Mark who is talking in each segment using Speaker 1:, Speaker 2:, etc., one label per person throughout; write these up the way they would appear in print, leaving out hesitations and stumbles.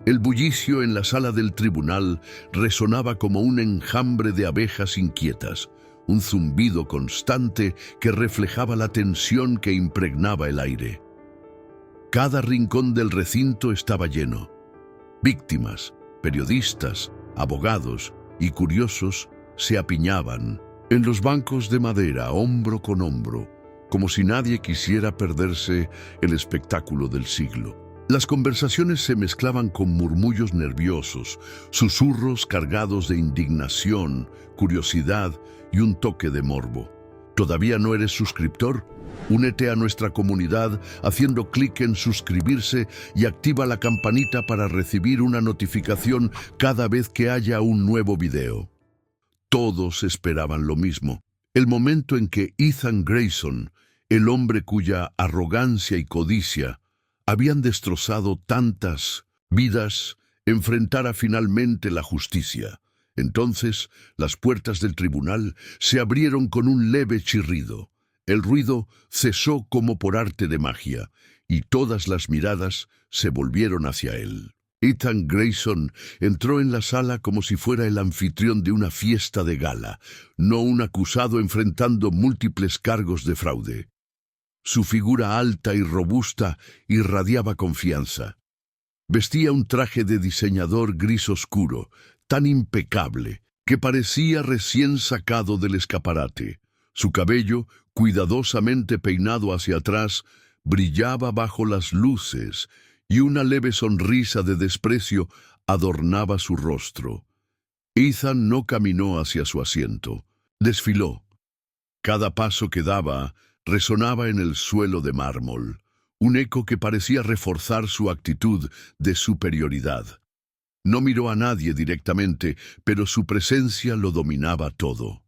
Speaker 1: El bullicio en la sala del tribunal resonaba como un enjambre de abejas inquietas, un zumbido constante que reflejaba la tensión que impregnaba el aire. Cada rincón del recinto estaba lleno. Víctimas, periodistas, abogados y curiosos se apiñaban en los bancos de madera, hombro con hombro, como si nadie quisiera perderse el espectáculo del siglo. Las conversaciones se mezclaban con murmullos nerviosos, susurros cargados de indignación, curiosidad y un toque de morbo. ¿Todavía no eres suscriptor? Únete a nuestra comunidad haciendo clic en suscribirse y activa la campanita para recibir una notificación cada vez que haya un nuevo video. Todos esperaban lo mismo, el momento en que Ethan Grayson, el hombre cuya arrogancia y codicia habían destrozado tantas vidas, enfrentara finalmente la justicia. Entonces, las puertas del tribunal se abrieron con un leve chirrido. El ruido cesó como por arte de magia, y todas las miradas se volvieron hacia él. Ethan Grayson entró en la sala como si fuera el anfitrión de una fiesta de gala, no un acusado enfrentando múltiples cargos de fraude. Su figura alta y robusta irradiaba confianza. Vestía un traje de diseñador gris oscuro, tan impecable, que parecía recién sacado del escaparate. Su cabello, cuidadosamente peinado hacia atrás, brillaba bajo las luces, y una leve sonrisa de desprecio adornaba su rostro. Ethan no caminó hacia su asiento, desfiló. Cada paso que daba resonaba en el suelo de mármol, un eco que parecía reforzar su actitud de superioridad. No miró a nadie directamente, pero su presencia lo dominaba todo.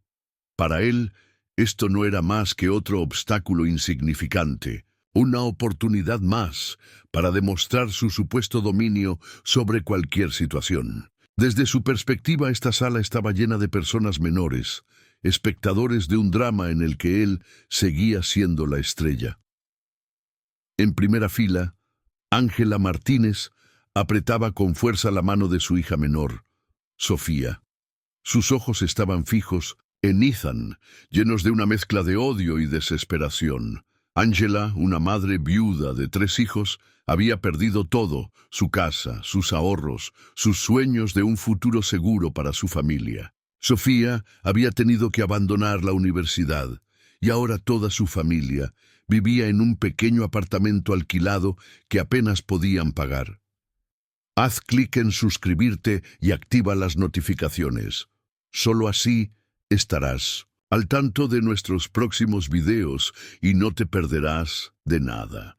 Speaker 1: Para él, esto no era más que otro obstáculo insignificante, una oportunidad más para demostrar su supuesto dominio sobre cualquier situación. Desde su perspectiva, esta sala estaba llena de personas menores, espectadores de un drama en el que él seguía siendo la estrella. En primera fila, Ángela Martínez apretaba con fuerza la mano de su hija menor, Sofía. Sus ojos estaban fijos en Ethan, llenos de una mezcla de odio y desesperación. Ángela, una madre viuda de 3 hijos, había perdido todo: su casa, sus ahorros, sus sueños de un futuro seguro para su familia. Sofía había tenido que abandonar la universidad, y ahora toda su familia vivía en un pequeño apartamento alquilado que apenas podían pagar. Haz clic en suscribirte y activa las notificaciones. Solo así estarás al tanto de nuestros próximos videos y no te perderás de nada.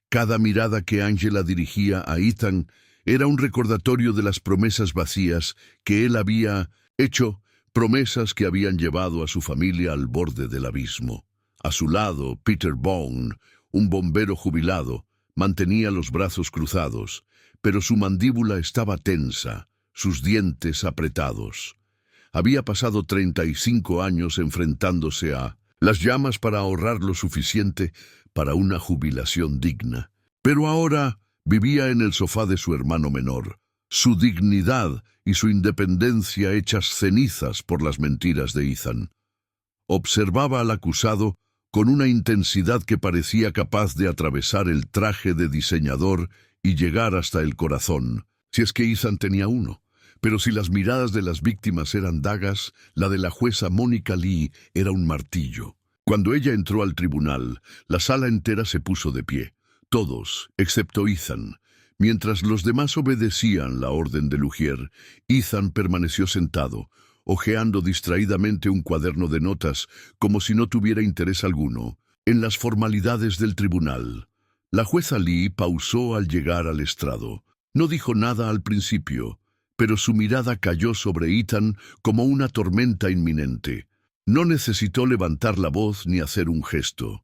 Speaker 1: Cada mirada que Ángela dirigía a Ethan era un recordatorio de las promesas vacías que él había hecho, promesas que habían llevado a su familia al borde del abismo. A su lado, Peter Bone, un bombero jubilado, mantenía los brazos cruzados, pero su mandíbula estaba tensa, sus dientes apretados. Había pasado 35 años enfrentándose a las llamas para ahorrar lo suficiente para una jubilación digna. Pero ahora vivía en el sofá de su hermano menor, su dignidad y su independencia hechas cenizas por las mentiras de Ethan. Observaba al acusado con una intensidad que parecía capaz de atravesar el traje de diseñador y llegar hasta el corazón, si es que Ethan tenía uno. Pero si las miradas de las víctimas eran dagas, la de la jueza Mónica Lee era un martillo. Cuando ella entró al tribunal, la sala entera se puso de pie. Todos, excepto Ethan. Mientras los demás obedecían la orden de Lugier, Ethan permaneció sentado, hojeando distraídamente un cuaderno de notas, como si no tuviera interés alguno en las formalidades del tribunal. La jueza Lee pausó al llegar al estrado. No dijo nada al principio, pero su mirada cayó sobre Ethan como una tormenta inminente. No necesitó levantar la voz ni hacer un gesto.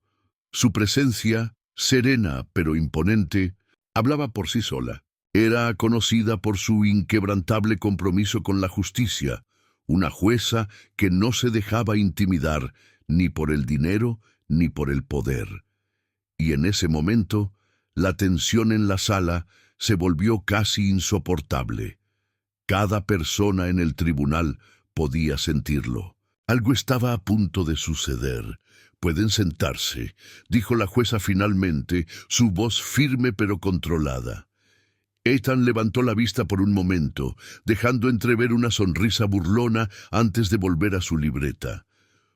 Speaker 1: Su presencia, serena pero imponente, hablaba por sí sola. Era conocida por su inquebrantable compromiso con la justicia, una jueza que no se dejaba intimidar ni por el dinero ni por el poder. Y en ese momento, la tensión en la sala se volvió casi insoportable. Cada persona en el tribunal podía sentirlo. Algo estaba a punto de suceder. «Pueden sentarse», dijo la jueza finalmente, su voz firme pero controlada. Ethan levantó la vista por un momento, dejando entrever una sonrisa burlona antes de volver a su libreta.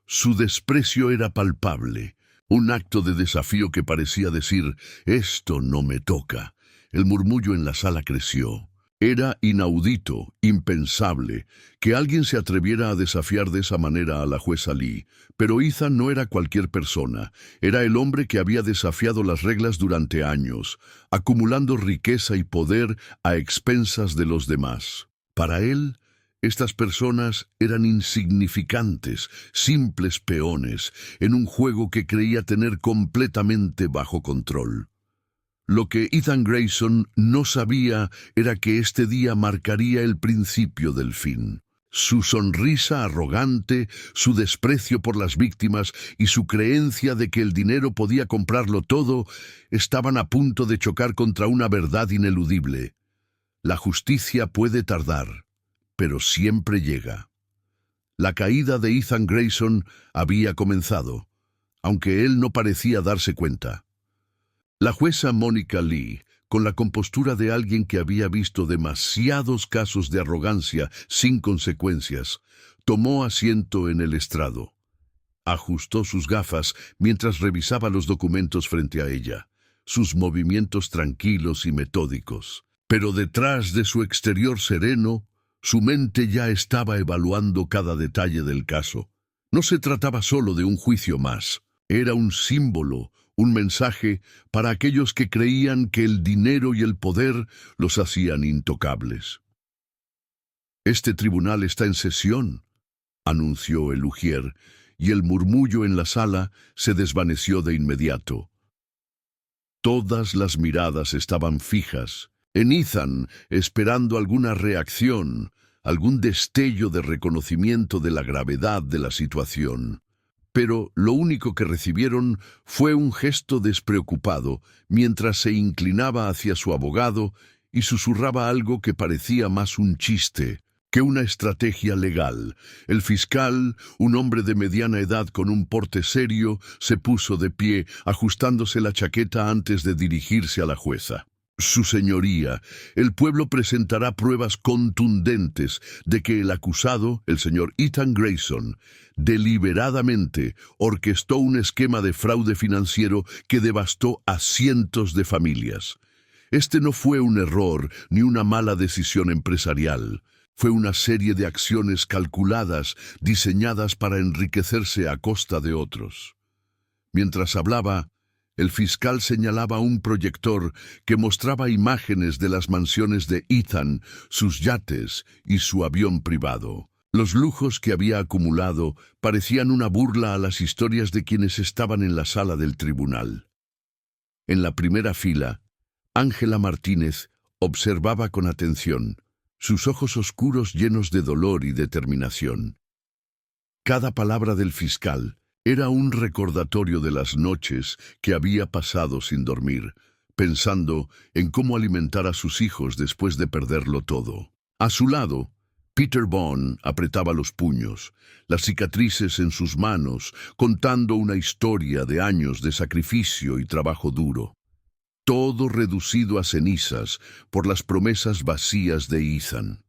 Speaker 1: Su desprecio era palpable, un acto de desafío que parecía decir, «Esto no me toca». El murmullo en la sala creció. Era inaudito, impensable, que alguien se atreviera a desafiar de esa manera a la jueza Lee. Pero Ethan no era cualquier persona, era el hombre que había desafiado las reglas durante años, acumulando riqueza y poder a expensas de los demás. Para él, estas personas eran insignificantes, simples peones, en un juego que creía tener completamente bajo control. Lo que Ethan Grayson no sabía era que este día marcaría el principio del fin. Su sonrisa arrogante, su desprecio por las víctimas y su creencia de que el dinero podía comprarlo todo estaban a punto de chocar contra una verdad ineludible. La justicia puede tardar, pero siempre llega. La caída de Ethan Grayson había comenzado, aunque él no parecía darse cuenta. La jueza Monica Lee, con la compostura de alguien que había visto demasiados casos de arrogancia sin consecuencias, tomó asiento en el estrado. Ajustó sus gafas mientras revisaba los documentos frente a ella, sus movimientos tranquilos y metódicos. Pero detrás de su exterior sereno, su mente ya estaba evaluando cada detalle del caso. No se trataba solo de un juicio más, era un símbolo, un mensaje para aquellos que creían que el dinero y el poder los hacían intocables. «Este tribunal está en sesión», anunció el ujier, y el murmullo en la sala se desvaneció de inmediato. Todas las miradas estaban fijas en Ethan, esperando alguna reacción, algún destello de reconocimiento de la gravedad de la situación. Pero lo único que recibieron fue un gesto despreocupado mientras se inclinaba hacia su abogado y susurraba algo que parecía más un chiste que una estrategia legal. El fiscal, un hombre de mediana edad con un porte serio, se puso de pie, ajustándose la chaqueta antes de dirigirse a la jueza. «Su señoría, el pueblo presentará pruebas contundentes de que el acusado, el señor Ethan Grayson, deliberadamente orquestó un esquema de fraude financiero que devastó a cientos de familias. Este no fue un error ni una mala decisión empresarial. Fue una serie de acciones calculadas, diseñadas para enriquecerse a costa de otros». Mientras hablaba, el fiscal señalaba un proyector que mostraba imágenes de las mansiones de Ethan, sus yates y su avión privado. Los lujos que había acumulado parecían una burla a las historias de quienes estaban en la sala del tribunal. En la primera fila, Ángela Martínez observaba con atención, sus ojos oscuros llenos de dolor y determinación. Cada palabra del fiscal era un recordatorio de las noches que había pasado sin dormir, pensando en cómo alimentar a sus hijos después de perderlo todo. A su lado, Peter Bond apretaba los puños, las cicatrices en sus manos, contando una historia de años de sacrificio y trabajo duro. Todo reducido a cenizas por las promesas vacías de Ethan.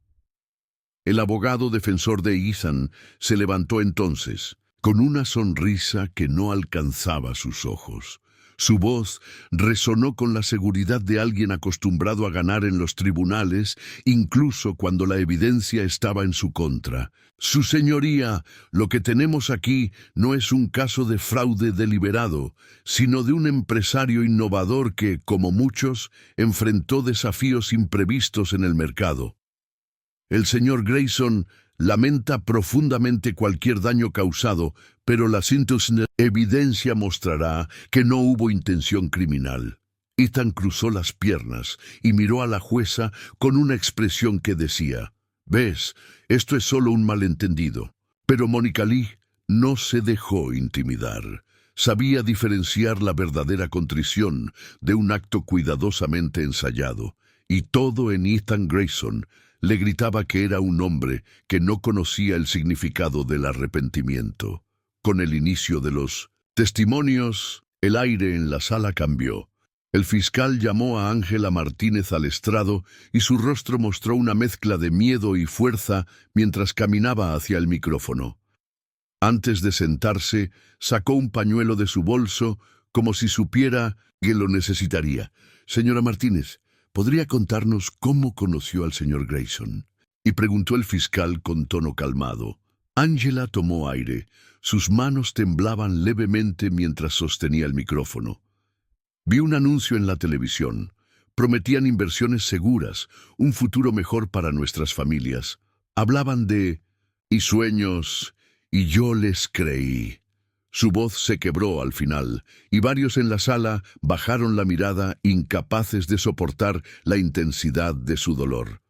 Speaker 1: El abogado defensor de Ethan se levantó entonces, con una sonrisa que no alcanzaba sus ojos. Su voz resonó con la seguridad de alguien acostumbrado a ganar en los tribunales, incluso cuando la evidencia estaba en su contra. «Su señoría, lo que tenemos aquí no es un caso de fraude deliberado, sino de un empresario innovador que, como muchos, enfrentó desafíos imprevistos en el mercado. El señor Grayson lamenta profundamente cualquier daño causado, pero la evidencia mostrará que no hubo intención criminal». Ethan cruzó las piernas y miró a la jueza con una expresión que decía, «Ves, esto es solo un malentendido». Pero Monica Lee no se dejó intimidar. Sabía diferenciar la verdadera contrición de un acto cuidadosamente ensayado, y todo en Ethan Grayson le gritaba que era un hombre que no conocía el significado del arrepentimiento. Con el inicio de los testimonios, el aire en la sala cambió. El fiscal llamó a Ángela Martínez al estrado y su rostro mostró una mezcla de miedo y fuerza mientras caminaba hacia el micrófono. Antes de sentarse, sacó un pañuelo de su bolso como si supiera que lo necesitaría. «Señora Martínez, ¿podría contarnos cómo conoció al señor Grayson?», y preguntó el fiscal con tono calmado. Ángela tomó aire. Sus manos temblaban levemente mientras sostenía el micrófono. «Vi un anuncio en la televisión. Prometían inversiones seguras, un futuro mejor para nuestras familias. Hablaban de y sueños, y yo les creí». Su voz se quebró al final, y varios en la sala bajaron la mirada, incapaces de soportar la intensidad de su dolor.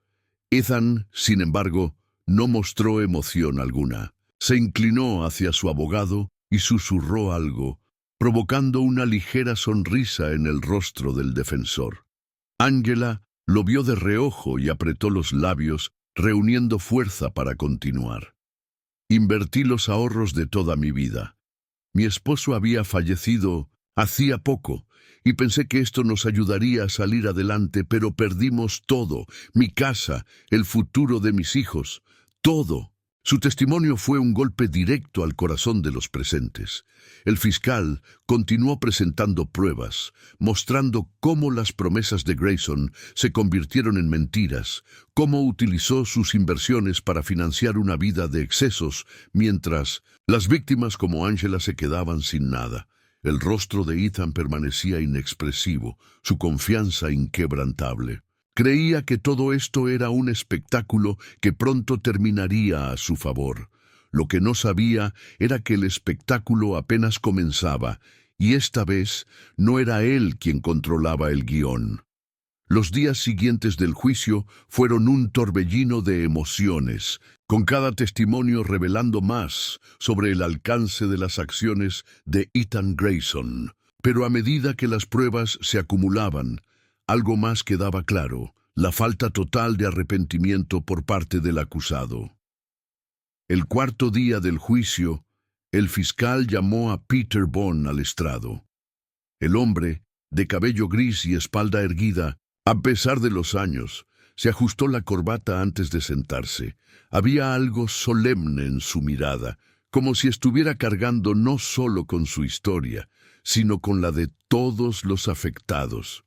Speaker 1: Ethan, sin embargo, no mostró emoción alguna. Se inclinó hacia su abogado y susurró algo, provocando una ligera sonrisa en el rostro del defensor. Ángela lo vio de reojo y apretó los labios, reuniendo fuerza para continuar. «Invertí los ahorros de toda mi vida. Mi esposo había fallecido hacía poco y pensé que esto nos ayudaría a salir adelante, pero perdimos todo, mi casa, el futuro de mis hijos, todo». Su testimonio fue un golpe directo al corazón de los presentes. El fiscal continuó presentando pruebas, mostrando cómo las promesas de Grayson se convirtieron en mentiras, cómo utilizó sus inversiones para financiar una vida de excesos, mientras las víctimas como Ángela se quedaban sin nada. El rostro de Ethan permanecía inexpresivo, su confianza inquebrantable. Creía que todo esto era un espectáculo que pronto terminaría a su favor. Lo que no sabía era que el espectáculo apenas comenzaba, y esta vez no era él quien controlaba el guión. Los días siguientes del juicio fueron un torbellino de emociones, con cada testimonio revelando más sobre el alcance de las acciones de Ethan Grayson. Pero a medida que las pruebas se acumulaban, algo más quedaba claro: la falta total de arrepentimiento por parte del acusado. El cuarto día del juicio, el fiscal llamó a Peter Bond al estrado. El hombre, de cabello gris y espalda erguida, a pesar de los años, se ajustó la corbata antes de sentarse. Había algo solemne en su mirada, como si estuviera cargando no solo con su historia, sino con la de todos los afectados.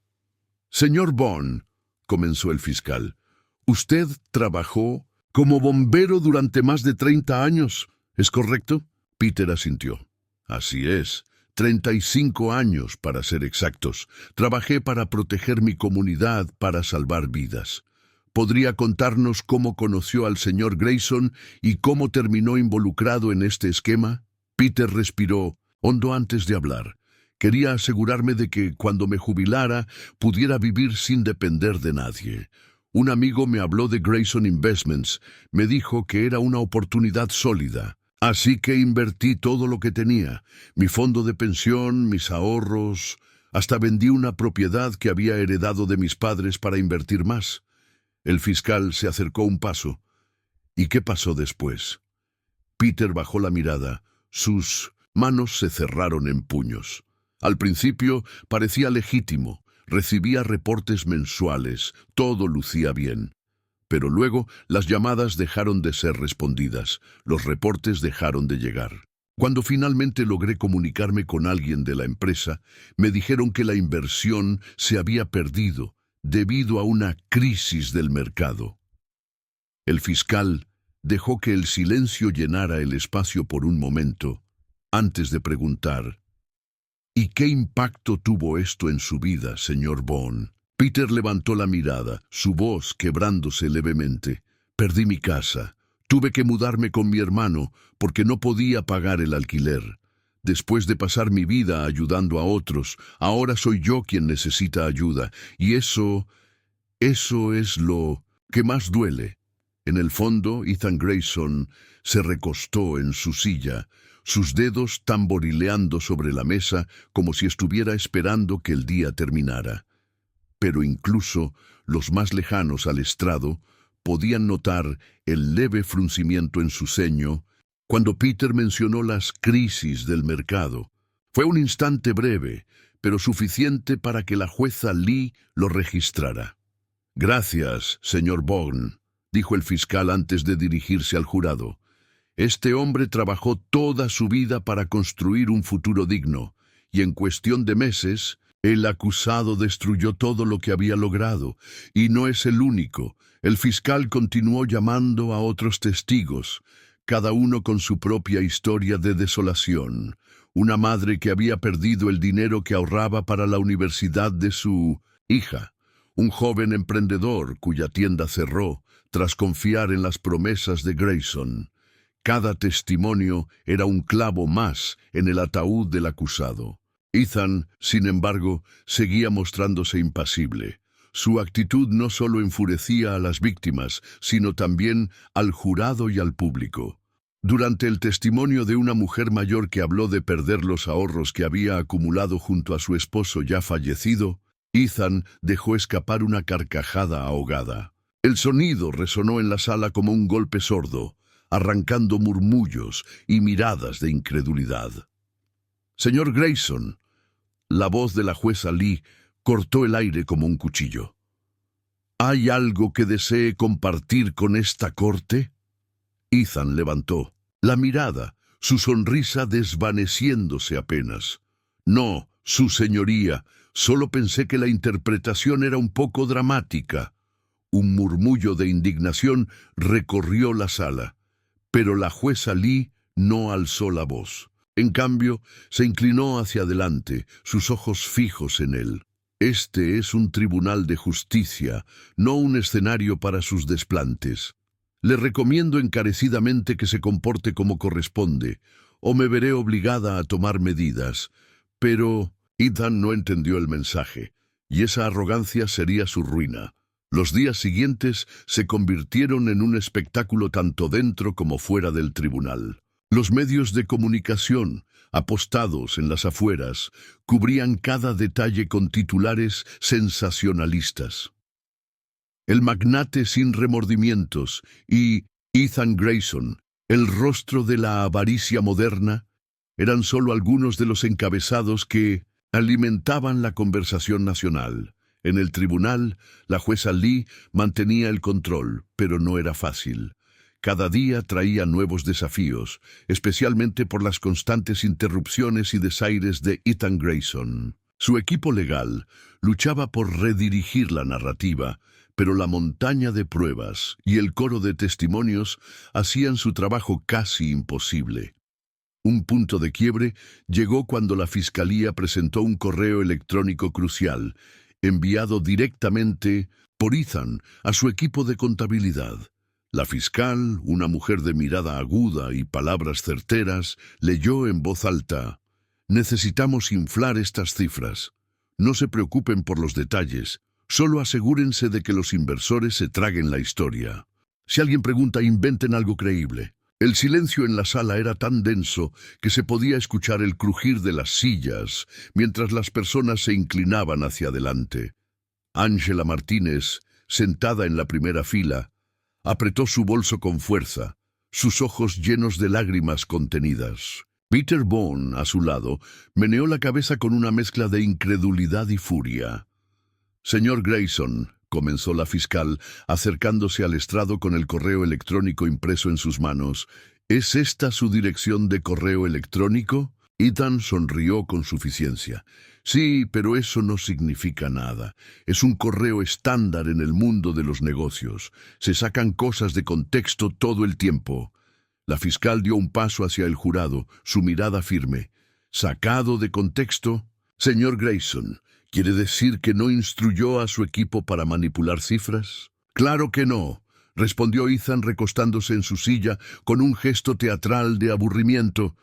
Speaker 1: «Señor Bond», comenzó el fiscal, «usted trabajó como bombero durante más de 30 años, ¿es correcto?». Peter asintió. «Así es, 35 años para ser exactos. Trabajé para proteger mi comunidad, para salvar vidas. ¿Podría contarnos cómo conoció al señor Grayson y cómo terminó involucrado en este esquema?». Peter respiró hondo antes de hablar. «Quería asegurarme de que, cuando me jubilara, pudiera vivir sin depender de nadie. Un amigo me habló de Grayson Investments, me dijo que era una oportunidad sólida. Así que invertí todo lo que tenía, mi fondo de pensión, mis ahorros, hasta vendí una propiedad que había heredado de mis padres para invertir más». El fiscal se acercó un paso. «¿Y qué pasó después?». Peter bajó la mirada. Sus manos se cerraron en puños. Al principio parecía legítimo, recibía reportes mensuales, todo lucía bien. Pero luego las llamadas dejaron de ser respondidas, los reportes dejaron de llegar. Cuando finalmente logré comunicarme con alguien de la empresa, me dijeron que la inversión se había perdido debido a una crisis del mercado. El fiscal dejó que el silencio llenara el espacio por un momento, antes de preguntar: «¿Y qué impacto tuvo esto en su vida, señor Bond?». Peter levantó la mirada, su voz quebrándose levemente. «Perdí mi casa. Tuve que mudarme con mi hermano porque no podía pagar el alquiler. Después de pasar mi vida ayudando a otros, ahora soy yo quien necesita ayuda. Y eso es lo que más duele». En el fondo, Ethan Grayson se recostó en su silla, sus dedos tamborileando sobre la mesa como si estuviera esperando que el día terminara. pero incluso los más lejanos al estrado podían notar el leve fruncimiento en su ceño cuando Peter mencionó las crisis del mercado. Fue un instante breve, pero suficiente para que la jueza Lee lo registrara. «Gracias, señor Bond», dijo el fiscal antes de dirigirse al jurado. «Este hombre trabajó toda su vida para construir un futuro digno, y en cuestión de meses, el acusado destruyó todo lo que había logrado, y no es el único». El fiscal continuó llamando a otros testigos, cada uno con su propia historia de desolación. Una madre que había perdido el dinero que ahorraba para la universidad de su hija. Un joven emprendedor cuya tienda cerró tras confiar en las promesas de Grayson. Cada testimonio era un clavo más en el ataúd del acusado. Ethan, sin embargo, seguía mostrándose impasible. Su actitud no solo enfurecía a las víctimas, sino también al jurado y al público. Durante el testimonio de una mujer mayor que habló de perder los ahorros que había acumulado junto a su esposo ya fallecido, Ethan dejó escapar una carcajada ahogada. El sonido resonó en la sala como un golpe sordo, arrancando murmullos y miradas de incredulidad. «Señor Grayson», la voz de la jueza Lee cortó el aire como un cuchillo. «¿Hay algo que desee compartir con esta corte?» Ethan levantó la mirada, su sonrisa desvaneciéndose apenas. «No, su señoría, solo pensé que la interpretación era un poco dramática». Un murmullo de indignación recorrió la sala, pero la jueza Lee no alzó la voz. En cambio, se inclinó hacia adelante, sus ojos fijos en él. «Este es un tribunal de justicia, no un escenario para sus desplantes. Le recomiendo encarecidamente que se comporte como corresponde, o me veré obligada a tomar medidas». Pero Ethan no entendió el mensaje, y esa arrogancia sería su ruina. Los días siguientes se convirtieron en un espectáculo tanto dentro como fuera del tribunal. Los medios de comunicación, apostados en las afueras, cubrían cada detalle con titulares sensacionalistas. «El magnate sin remordimientos» y «Ethan Grayson, el rostro de la avaricia moderna», eran solo algunos de los encabezados que alimentaban la conversación nacional. En el tribunal, la jueza Lee mantenía el control, pero no era fácil. Cada día traía nuevos desafíos, especialmente por las constantes interrupciones y desaires de Ethan Grayson. Su equipo legal luchaba por redirigir la narrativa, pero la montaña de pruebas y el coro de testimonios hacían su trabajo casi imposible. Un punto de quiebre llegó cuando la Fiscalía presentó un correo electrónico crucial, enviado directamente por Ethan a su equipo de contabilidad. La fiscal, una mujer de mirada aguda y palabras certeras, leyó en voz alta: «Necesitamos inflar estas cifras. No se preocupen por los detalles, solo asegúrense de que los inversores se traguen la historia. Si alguien pregunta, inventen algo creíble». El silencio en la sala era tan denso que se podía escuchar el crujir de las sillas mientras las personas se inclinaban hacia adelante. Angela Martínez, sentada en la primera fila, apretó su bolso con fuerza, sus ojos llenos de lágrimas contenidas. Peter Bond, a su lado, meneó la cabeza con una mezcla de incredulidad y furia. «Señor Grayson», comenzó la fiscal, acercándose al estrado con el correo electrónico impreso en sus manos, «¿es esta su dirección de correo electrónico?» Ethan sonrió con suficiencia. «Sí, pero eso no significa nada. Es un correo estándar en el mundo de los negocios. Se sacan cosas de contexto todo el tiempo». La fiscal dio un paso hacia el jurado, su mirada firme. «¿Sacado de contexto? Señor Grayson, ¿quiere decir que no instruyó a su equipo para manipular cifras?» «Claro que no», respondió Ethan recostándose en su silla con un gesto teatral de aburrimiento.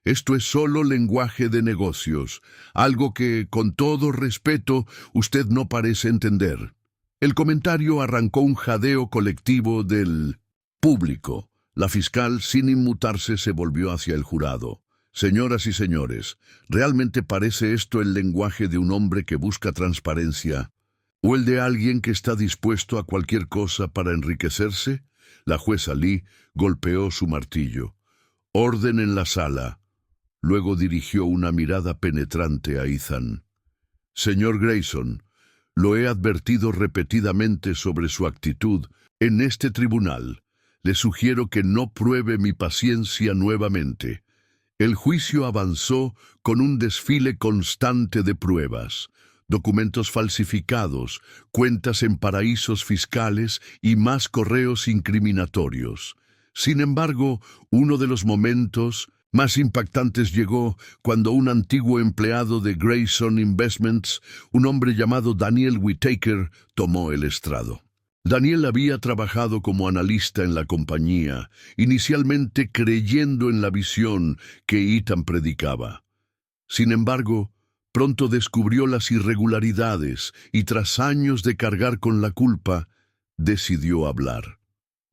Speaker 1: «Esto es solo lenguaje de negocios, algo que, con todo respeto, usted no parece entender». El comentario arrancó un jadeo colectivo del público. La fiscal, sin inmutarse, se volvió hacia el jurado. «Señoras y señores, ¿realmente parece esto el lenguaje de un hombre que busca transparencia? ¿O el de alguien que está dispuesto a cualquier cosa para enriquecerse? La jueza Lee golpeó su martillo. Orden en la sala. Luego dirigió una mirada penetrante a Ethan. Señor Grayson, lo he advertido repetidamente sobre su actitud en este tribunal. Le sugiero que no pruebe mi paciencia nuevamente. El juicio avanzó con un desfile constante de pruebas, documentos falsificados, cuentas en paraísos fiscales y más correos incriminatorios. Sin embargo, uno de los momentos más impactantes llegó cuando un antiguo empleado de Grayson Investments, un hombre llamado Daniel Whitaker, tomó el estrado. Daniel había trabajado como analista en la compañía, inicialmente creyendo en la visión que Ethan predicaba. Sin embargo, pronto descubrió las irregularidades y tras años de cargar con la culpa, decidió hablar.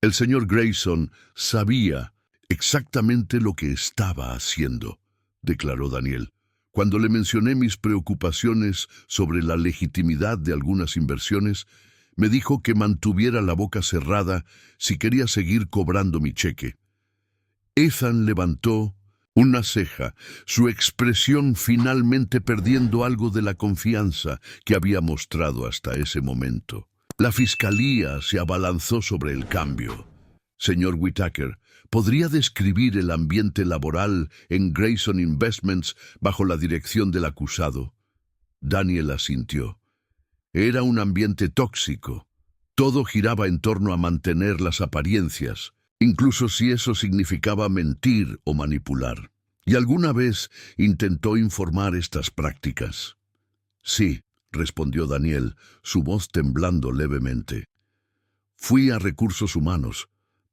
Speaker 1: El señor Grayson sabía exactamente lo que estaba haciendo, declaró Daniel. Cuando le mencioné mis preocupaciones sobre la legitimidad de algunas inversiones, me dijo que mantuviera la boca cerrada si quería seguir cobrando mi cheque. Ethan levantó una ceja, su expresión finalmente perdiendo algo de la confianza que había mostrado hasta ese momento. La fiscalía se abalanzó sobre el cambio. Señor Whitaker, ¿podría describir el ambiente laboral en Grayson Investments bajo la dirección del acusado? Daniel asintió. Era un ambiente tóxico. Todo giraba en torno a mantener las apariencias, incluso si eso significaba mentir o manipular. ¿Y alguna vez intentó informar estas prácticas? Sí, respondió Daniel, su voz temblando levemente. Fui a recursos humanos,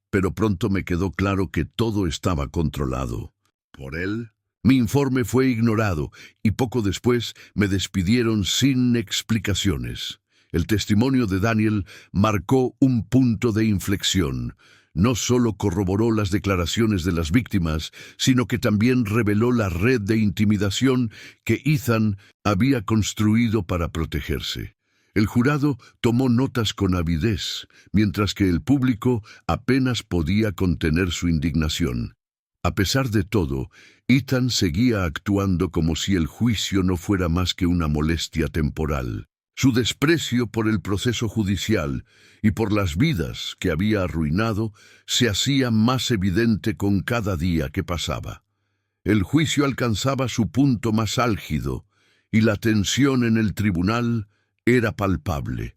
Speaker 1: pero pronto me quedó claro que todo estaba controlado. ¿Por él? Mi informe fue ignorado y poco después me despidieron sin explicaciones. El testimonio de Daniel marcó un punto de inflexión. No solo corroboró las declaraciones de las víctimas, sino que también reveló la red de intimidación que Ethan había construido para protegerse. El jurado tomó notas con avidez, mientras que el público apenas podía contener su indignación. A pesar de todo, Ethan seguía actuando como si el juicio no fuera más que una molestia temporal. Su desprecio por el proceso judicial y por las vidas que había arruinado se hacía más evidente con cada día que pasaba. El juicio alcanzaba su punto más álgido y la tensión en el tribunal era palpable.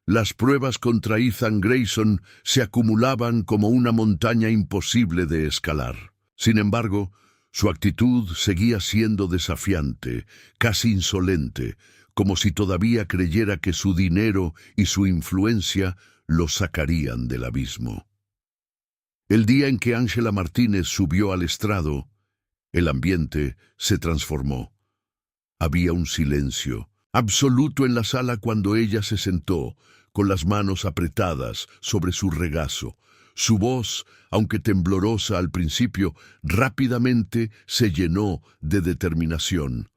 Speaker 1: Las pruebas contra Ethan Grayson se acumulaban como una montaña imposible de escalar. Sin embargo, su actitud seguía siendo desafiante, casi insolente, como si todavía creyera que su dinero y su influencia lo sacarían del abismo. El día en que Ángela Martínez subió al estrado, el ambiente se transformó. Había un silencio absoluto en la sala cuando ella se sentó, con las manos apretadas sobre su regazo. Su voz, aunque temblorosa al principio, rápidamente se llenó de determinación.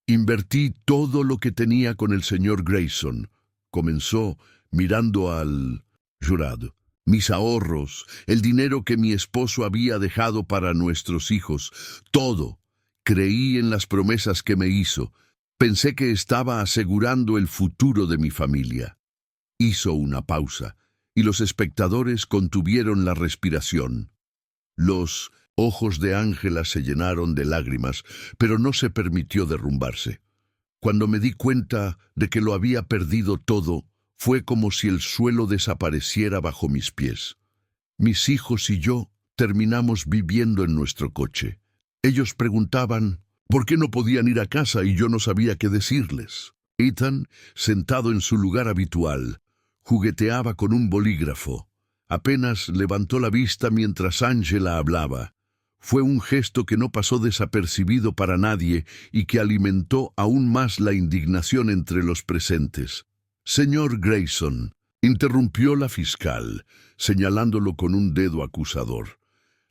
Speaker 1: Invertí todo lo que tenía con el señor Grayson, comenzó mirando al jurado. Mis ahorros, el dinero que mi esposo había dejado para nuestros hijos, todo. Creí en las promesas que me hizo. Pensé que estaba asegurando el futuro de mi familia. Hizo una pausa, y los espectadores contuvieron la respiración. Los ojos de Ángela se llenaron de lágrimas, pero no se permitió derrumbarse. Cuando me di cuenta de que lo había perdido todo, fue como si el suelo desapareciera bajo mis pies. Mis hijos y yo terminamos viviendo en nuestro coche. Ellos preguntaban por qué no podían ir a casa y yo no sabía qué decirles. Ethan, sentado en su lugar habitual, jugueteaba con un bolígrafo. Apenas levantó la vista mientras Ángela hablaba. Fue un gesto que no pasó desapercibido para nadie y que alimentó aún más la indignación entre los presentes. Señor Grayson, interrumpió la fiscal, señalándolo con un dedo acusador.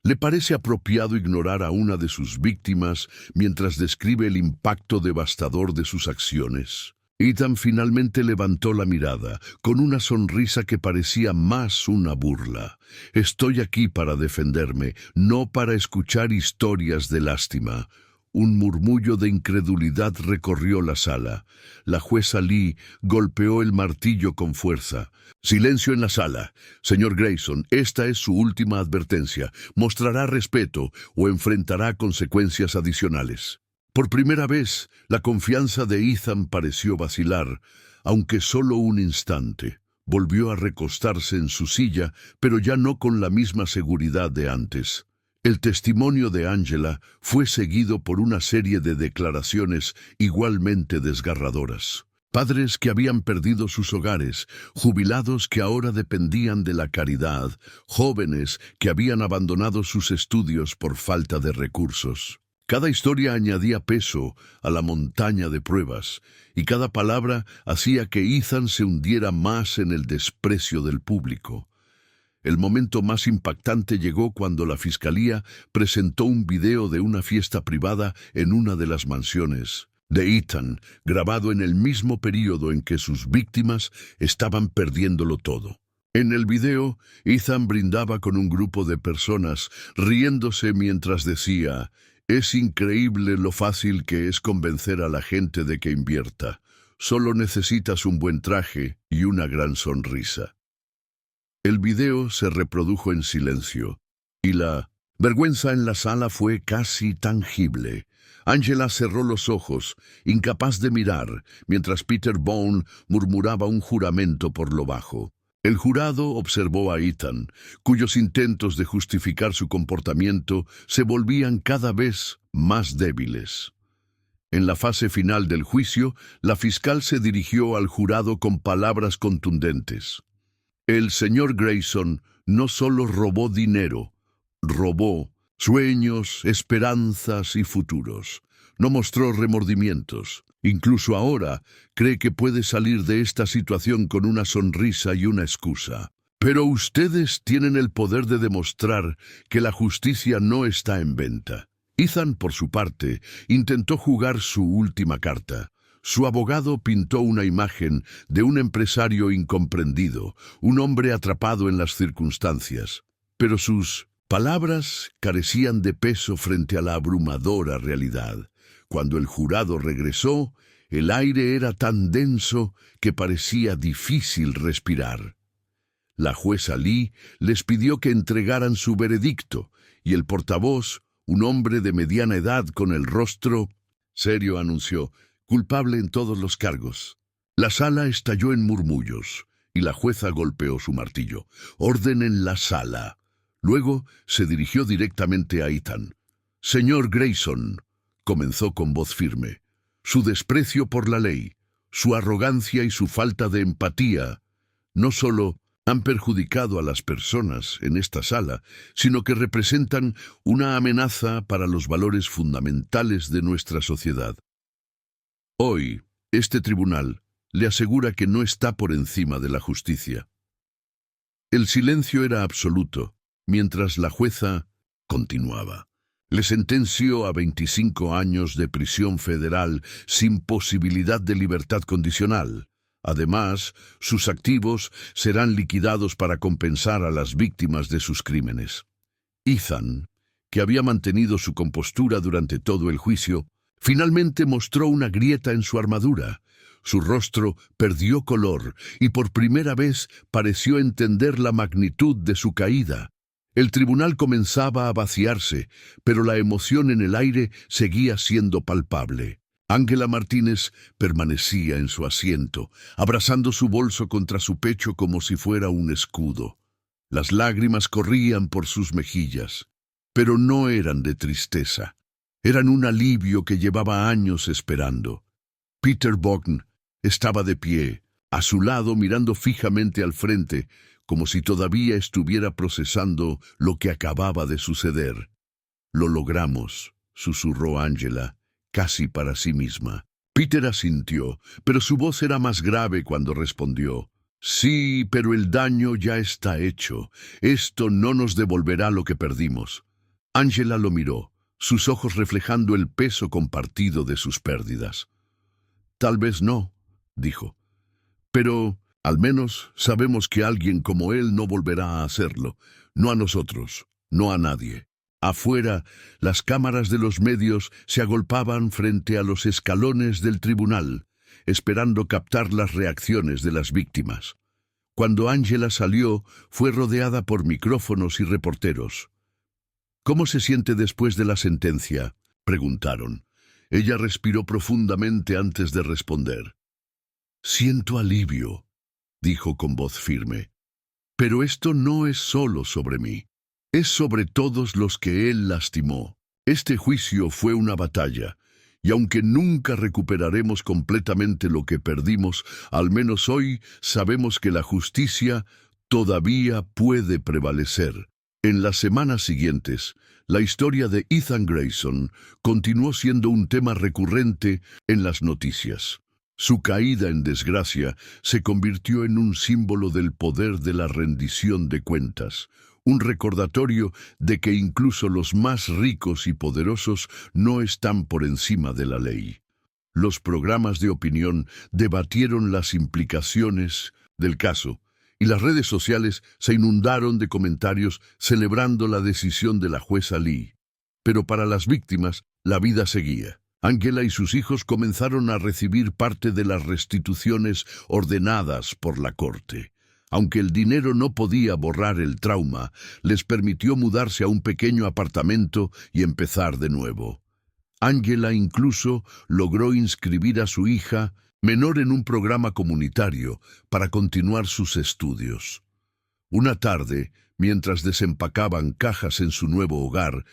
Speaker 1: ¿Le parece apropiado ignorar a una de sus víctimas mientras describe el impacto devastador de sus acciones? Ethan finalmente levantó la mirada, con una sonrisa que parecía más una burla. Estoy aquí para defenderme, no para escuchar historias de lástima. Un murmullo de incredulidad recorrió la sala. La jueza Lee golpeó el martillo con fuerza. Silencio en la sala. Señor Grayson, esta es su última advertencia. Mostrará respeto o enfrentará consecuencias adicionales. Por primera vez, la confianza de Ethan pareció vacilar, aunque solo un instante. Volvió a recostarse en su silla, pero ya no con la misma seguridad de antes. El testimonio de Angela fue seguido por una serie de declaraciones igualmente desgarradoras. Padres que habían perdido sus hogares, jubilados que ahora dependían de la caridad, jóvenes que habían abandonado sus estudios por falta de recursos. Cada historia añadía peso a la montaña de pruebas, y cada palabra hacía que Ethan se hundiera más en el desprecio del público. El momento más impactante llegó cuando la fiscalía presentó un video de una fiesta privada en una de las mansiones de Ethan, grabado en el mismo período en que sus víctimas estaban perdiéndolo todo. En el video, Ethan brindaba con un grupo de personas, riéndose mientras decía: «Es increíble lo fácil que es convencer a la gente de que invierta. Solo necesitas un buen traje y una gran sonrisa». El video se reprodujo en silencio, y la vergüenza en la sala fue casi tangible. Angela cerró los ojos, incapaz de mirar, mientras Peter Bone murmuraba un juramento por lo bajo. El jurado observó a Ethan, cuyos intentos de justificar su comportamiento se volvían cada vez más débiles. En la fase final del juicio, la fiscal se dirigió al jurado con palabras contundentes. El señor Grayson no solo robó dinero, robó sueños, esperanzas y futuros. No mostró remordimientos. Incluso ahora cree que puede salir de esta situación con una sonrisa y una excusa. Pero ustedes tienen el poder de demostrar que la justicia no está en venta. Ethan, por su parte, intentó jugar su última carta. Su abogado pintó una imagen de un empresario incomprendido, un hombre atrapado en las circunstancias. Pero sus palabras carecían de peso frente a la abrumadora realidad. Cuando el jurado regresó, el aire era tan denso que parecía difícil respirar. La jueza Lee les pidió que entregaran su veredicto, y el portavoz, un hombre de mediana edad con el rostro serio, anunció: «Culpable en todos los cargos». La sala estalló en murmullos, y la jueza golpeó su martillo. «Orden en la sala». Luego se dirigió directamente a Ethan. «Señor Grayson», comenzó con voz firme, «su desprecio por la ley, su arrogancia y su falta de empatía no solo han perjudicado a las personas en esta sala, sino que representan una amenaza para los valores fundamentales de nuestra sociedad. Hoy, este tribunal le asegura que no está por encima de la justicia». El silencio era absoluto, mientras la jueza continuaba. Le sentenció a 25 años de prisión federal sin posibilidad de libertad condicional. Además, sus activos serán liquidados para compensar a las víctimas de sus crímenes. Ethan, que había mantenido su compostura durante todo el juicio, finalmente mostró una grieta en su armadura. Su rostro perdió color y por primera vez pareció entender la magnitud de su caída. El tribunal comenzaba a vaciarse, pero la emoción en el aire seguía siendo palpable. Ángela Martínez permanecía en su asiento, abrazando su bolso contra su pecho como si fuera un escudo. Las lágrimas corrían por sus mejillas, pero no eran de tristeza. Eran un alivio que llevaba años esperando. Peter Bone estaba de pie, a su lado mirando fijamente al frente, como si todavía estuviera procesando lo que acababa de suceder. «Lo logramos», susurró Angela, casi para sí misma. Peter asintió, pero su voz era más grave cuando respondió: «Sí, pero el daño ya está hecho. Esto no nos devolverá lo que perdimos». Angela lo miró, sus ojos reflejando el peso compartido de sus pérdidas. «Tal vez no, dijo. Pero al menos sabemos que alguien como él no volverá a hacerlo. No a nosotros, no a nadie. Afuera, las cámaras de los medios se agolpaban frente a los escalones del tribunal, esperando captar las reacciones de las víctimas. Cuando Angela salió, fue rodeada por micrófonos y reporteros. «¿Cómo se siente después de la sentencia?», preguntaron. Ella respiró profundamente antes de responder. «Siento alivio», dijo con voz firme. «Pero esto no es solo sobre mí. Es sobre todos los que él lastimó. Este juicio fue una batalla, y aunque nunca recuperaremos completamente lo que perdimos, al menos hoy sabemos que la justicia todavía puede prevalecer». En las semanas siguientes, la historia de Ethan Grayson continuó siendo un tema recurrente en las noticias. Su caída en desgracia se convirtió en un símbolo del poder de la rendición de cuentas, un recordatorio de que incluso los más ricos y poderosos no están por encima de la ley. Los programas de opinión debatieron las implicaciones del caso, y las redes sociales se inundaron de comentarios celebrando la decisión de la jueza Lee. Pero para las víctimas, la vida seguía. Angela y sus hijos comenzaron a recibir parte de las restituciones ordenadas por la corte. Aunque el dinero no podía borrar el trauma, les permitió mudarse a un pequeño apartamento y empezar de nuevo. Angela incluso logró inscribir a su hija menor en un programa comunitario para continuar sus estudios. Una tarde, mientras desempacaban cajas en su nuevo hogar,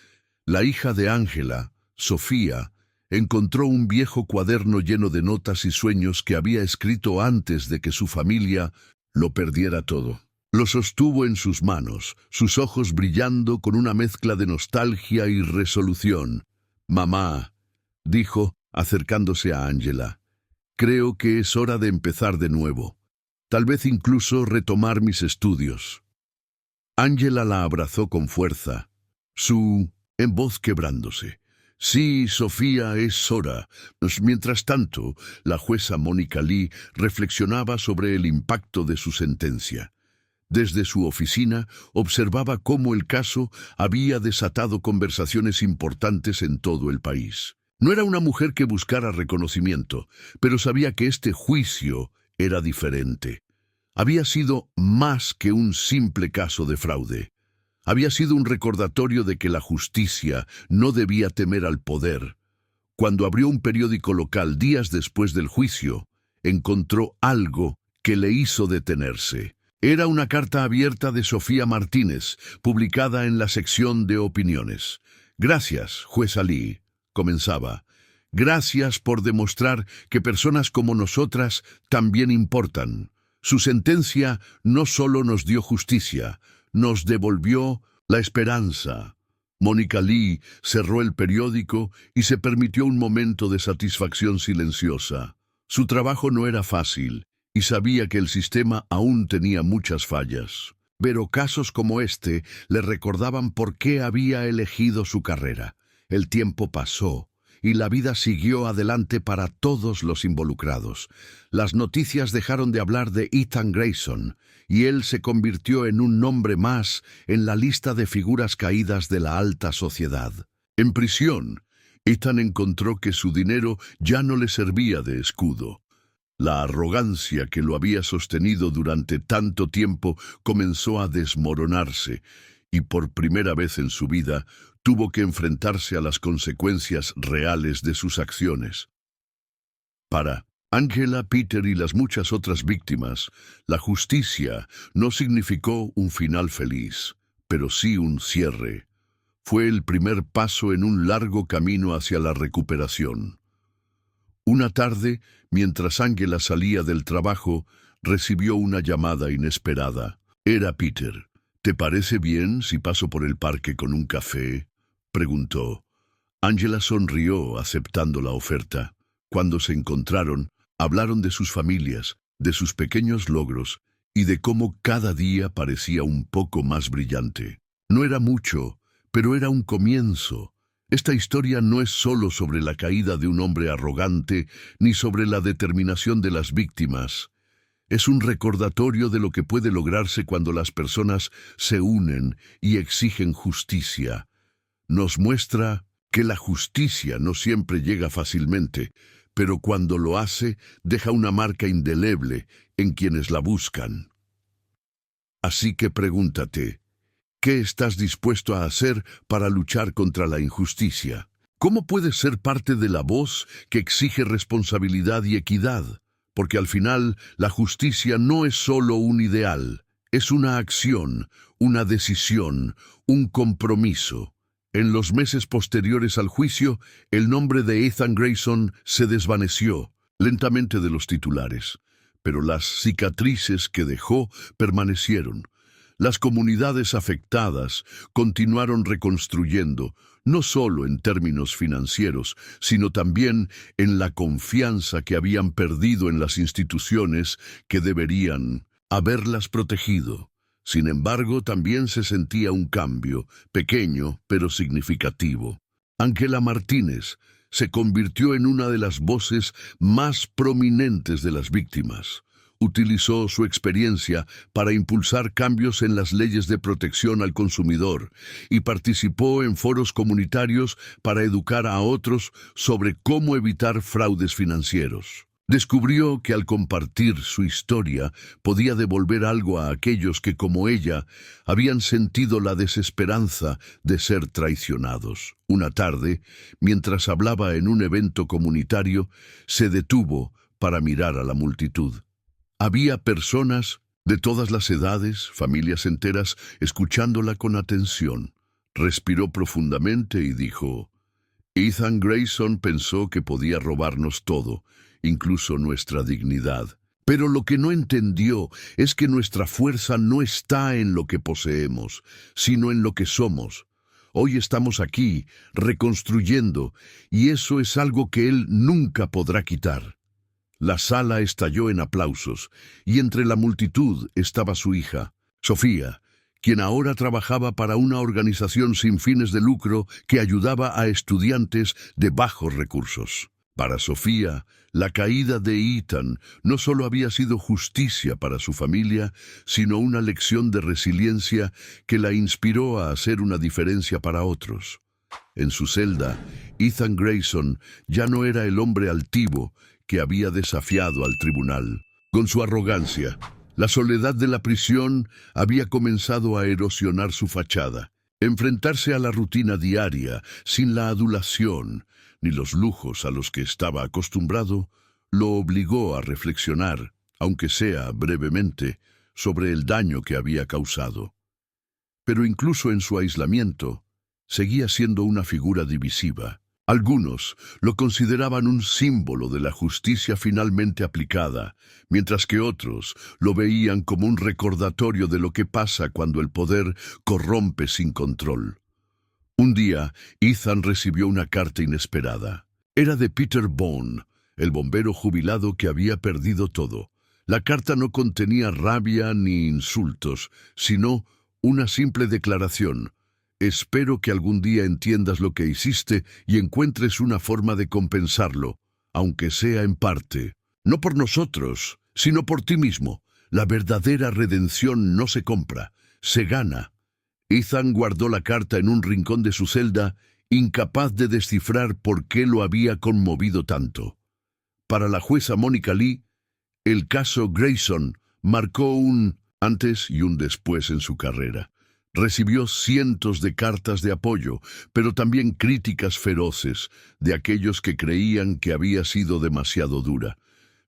Speaker 1: la hija de Angela, Sofía, encontró un viejo cuaderno lleno de notas y sueños que había escrito antes de que su familia lo perdiera todo. Lo sostuvo en sus manos, sus ojos brillando con una mezcla de nostalgia y resolución. «Mamá», dijo, acercándose a Angela, «creo que es hora de empezar de nuevo. Tal vez incluso retomar mis estudios». Angela la abrazó con fuerza, en voz quebrándose. «Sí, Sofía, es hora». Mientras tanto, la jueza Mónica Lee reflexionaba sobre el impacto de su sentencia. Desde su oficina, observaba cómo el caso había desatado conversaciones importantes en todo el país. No era una mujer que buscara reconocimiento, pero sabía que este juicio era diferente. Había sido más que un simple caso de fraude. Había sido un recordatorio de que la justicia no debía temer al poder. Cuando abrió un periódico local días después del juicio, encontró algo que le hizo detenerse. Era una carta abierta de Sofía Martínez, publicada en la sección de opiniones. «Gracias, jueza Lee», comenzaba. «Gracias por demostrar que personas como nosotras también importan. Su sentencia no solo nos dio justicia, nos devolvió la esperanza». Mónica Lee cerró el periódico y se permitió un momento de satisfacción silenciosa. Su trabajo no era fácil y sabía que el sistema aún tenía muchas fallas. Pero casos como este le recordaban por qué había elegido su carrera. El tiempo pasó y la vida siguió adelante para todos los involucrados. Las noticias dejaron de hablar de Ethan Grayson y él se convirtió en un nombre más en la lista de figuras caídas de la alta sociedad. En prisión, Ethan encontró que su dinero ya no le servía de escudo. La arrogancia que lo había sostenido durante tanto tiempo comenzó a desmoronarse y por primera vez en su vida tuvo que enfrentarse a las consecuencias reales de sus acciones. Para Angela, Peter y las muchas otras víctimas, la justicia no significó un final feliz, pero sí un cierre. Fue el primer paso en un largo camino hacia la recuperación. Una tarde, mientras Angela salía del trabajo, recibió una llamada inesperada. Era Peter. «¿Te parece bien si paso por el parque con un café?», preguntó. Angela sonrió aceptando la oferta. Cuando se encontraron, hablaron de sus familias, de sus pequeños logros y de cómo cada día parecía un poco más brillante. No era mucho, pero era un comienzo. Esta historia no es solo sobre la caída de un hombre arrogante, ni sobre la determinación de las víctimas. Es un recordatorio de lo que puede lograrse cuando las personas se unen y exigen justicia. Nos muestra que la justicia no siempre llega fácilmente, pero cuando lo hace, deja una marca indeleble en quienes la buscan. Así que pregúntate, ¿qué estás dispuesto a hacer para luchar contra la injusticia? ¿Cómo puedes ser parte de la voz que exige responsabilidad y equidad? Porque al final, la justicia no es solo un ideal, es una acción, una decisión, un compromiso. En los meses posteriores al juicio, el nombre de Ethan Grayson se desvaneció lentamente de los titulares, pero las cicatrices que dejó permanecieron. Las comunidades afectadas continuaron reconstruyendo, no solo en términos financieros, sino también en la confianza que habían perdido en las instituciones que deberían haberlas protegido. Sin embargo, también se sentía un cambio, pequeño pero significativo. Ángela Martínez se convirtió en una de las voces más prominentes de las víctimas. Utilizó su experiencia para impulsar cambios en las leyes de protección al consumidor y participó en foros comunitarios para educar a otros sobre cómo evitar fraudes financieros. Descubrió que al compartir su historia podía devolver algo a aquellos que, como ella, habían sentido la desesperanza de ser traicionados. Una tarde, mientras hablaba en un evento comunitario, se detuvo para mirar a la multitud. Había personas de todas las edades, familias enteras, escuchándola con atención. Respiró profundamente y dijo: Ethan Grayson pensó que podía robarnos todo, incluso nuestra dignidad. Pero lo que no entendió es que nuestra fuerza no está en lo que poseemos, sino en lo que somos. Hoy estamos aquí, reconstruyendo, y eso es algo que él nunca podrá quitar. La sala estalló en aplausos, y entre la multitud estaba su hija, Sofía, quien ahora trabajaba para una organización sin fines de lucro que ayudaba a estudiantes de bajos recursos. Para Sofía, la caída de Ethan no solo había sido justicia para su familia, sino una lección de resiliencia que la inspiró a hacer una diferencia para otros. En su celda, Ethan Grayson ya no era el hombre altivo que había desafiado al tribunal. Con su arrogancia, la soledad de la prisión había comenzado a erosionar su fachada. Enfrentarse a la rutina diaria, sin la adulación ni los lujos a los que estaba acostumbrado, lo obligó a reflexionar, aunque sea brevemente, sobre el daño que había causado. Pero incluso en su aislamiento, seguía siendo una figura divisiva. Algunos lo consideraban un símbolo de la justicia finalmente aplicada, mientras que otros lo veían como un recordatorio de lo que pasa cuando el poder corrompe sin control. Un día, Ethan recibió una carta inesperada. Era de Peter Bone, el bombero jubilado que había perdido todo. La carta no contenía rabia ni insultos, sino una simple declaración: espero que algún día entiendas lo que hiciste y encuentres una forma de compensarlo, aunque sea en parte. No por nosotros, sino por ti mismo. La verdadera redención no se compra, se gana. Ethan guardó la carta en un rincón de su celda, incapaz de descifrar por qué lo había conmovido tanto. Para la jueza Mónica Lee, el caso Grayson marcó un antes y un después en su carrera. Recibió cientos de cartas de apoyo, pero también críticas feroces de aquellos que creían que había sido demasiado dura.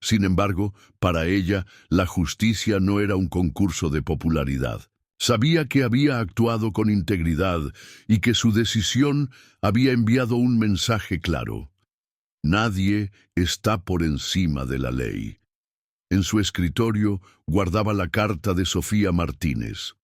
Speaker 1: Sin embargo, para ella, la justicia no era un concurso de popularidad. Sabía que había actuado con integridad y que su decisión había enviado un mensaje claro: nadie está por encima de la ley. En su escritorio guardaba la carta de Sofía Martínez,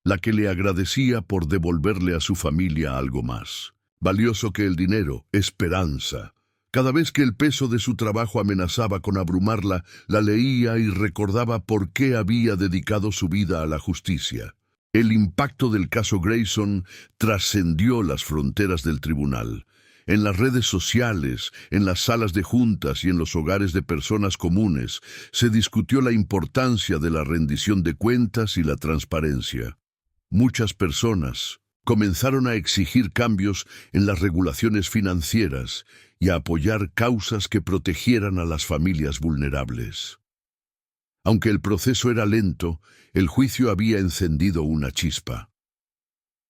Speaker 1: la que le agradecía por devolverle a su familia algo más valioso que el dinero: esperanza. Cada vez que el peso de su trabajo amenazaba con abrumarla, la leía y recordaba por qué había dedicado su vida a la justicia. El impacto del caso Grayson trascendió las fronteras del tribunal. En las redes sociales, en las salas de juntas y en los hogares de personas comunes, se discutió la importancia de la rendición de cuentas y la transparencia. Muchas personas comenzaron a exigir cambios en las regulaciones financieras y a apoyar causas que protegieran a las familias vulnerables. Aunque el proceso era lento, el juicio había encendido una chispa.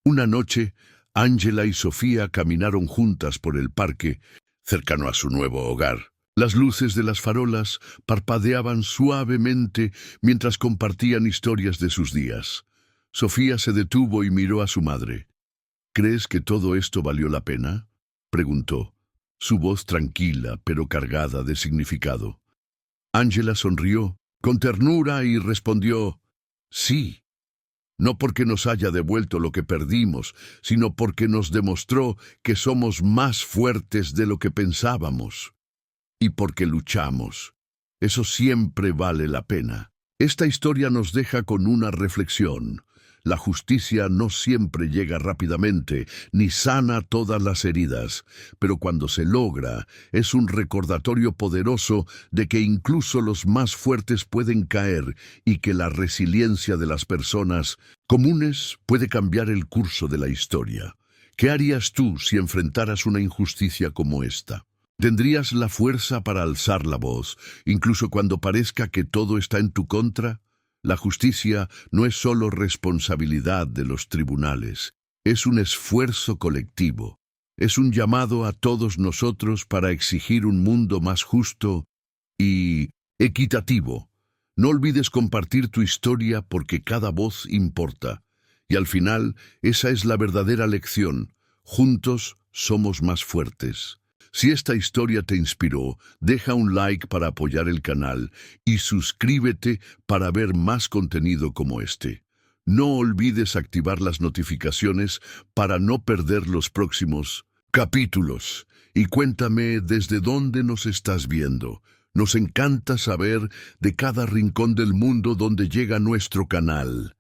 Speaker 1: Una noche, Angela y Sofía caminaron juntas por el parque, cercano a su nuevo hogar. Las luces de las farolas parpadeaban suavemente mientras compartían historias de sus días. Sofía se detuvo y miró a su madre. ¿Crees que todo esto valió la pena?, preguntó, su voz tranquila pero cargada de significado. Angela sonrió con ternura y respondió, sí. No porque nos haya devuelto lo que perdimos, sino porque nos demostró que somos más fuertes de lo que pensábamos. Y porque luchamos. Eso siempre vale la pena. Esta historia nos deja con una reflexión. La justicia no siempre llega rápidamente, ni sana todas las heridas, pero cuando se logra, es un recordatorio poderoso de que incluso los más fuertes pueden caer y que la resiliencia de las personas comunes puede cambiar el curso de la historia. ¿Qué harías tú si enfrentaras una injusticia como esta? ¿Tendrías la fuerza para alzar la voz, incluso cuando parezca que todo está en tu contra? La justicia no es solo responsabilidad de los tribunales, es un esfuerzo colectivo. Es un llamado a todos nosotros para exigir un mundo más justo y equitativo. No olvides compartir tu historia porque cada voz importa. Y al final, esa es la verdadera lección. Juntos somos más fuertes. Si esta historia te inspiró, deja un like para apoyar el canal y suscríbete para ver más contenido como este. No olvides activar las notificaciones para no perder los próximos capítulos. Y cuéntame desde dónde nos estás viendo. Nos encanta saber de cada rincón del mundo donde llega nuestro canal.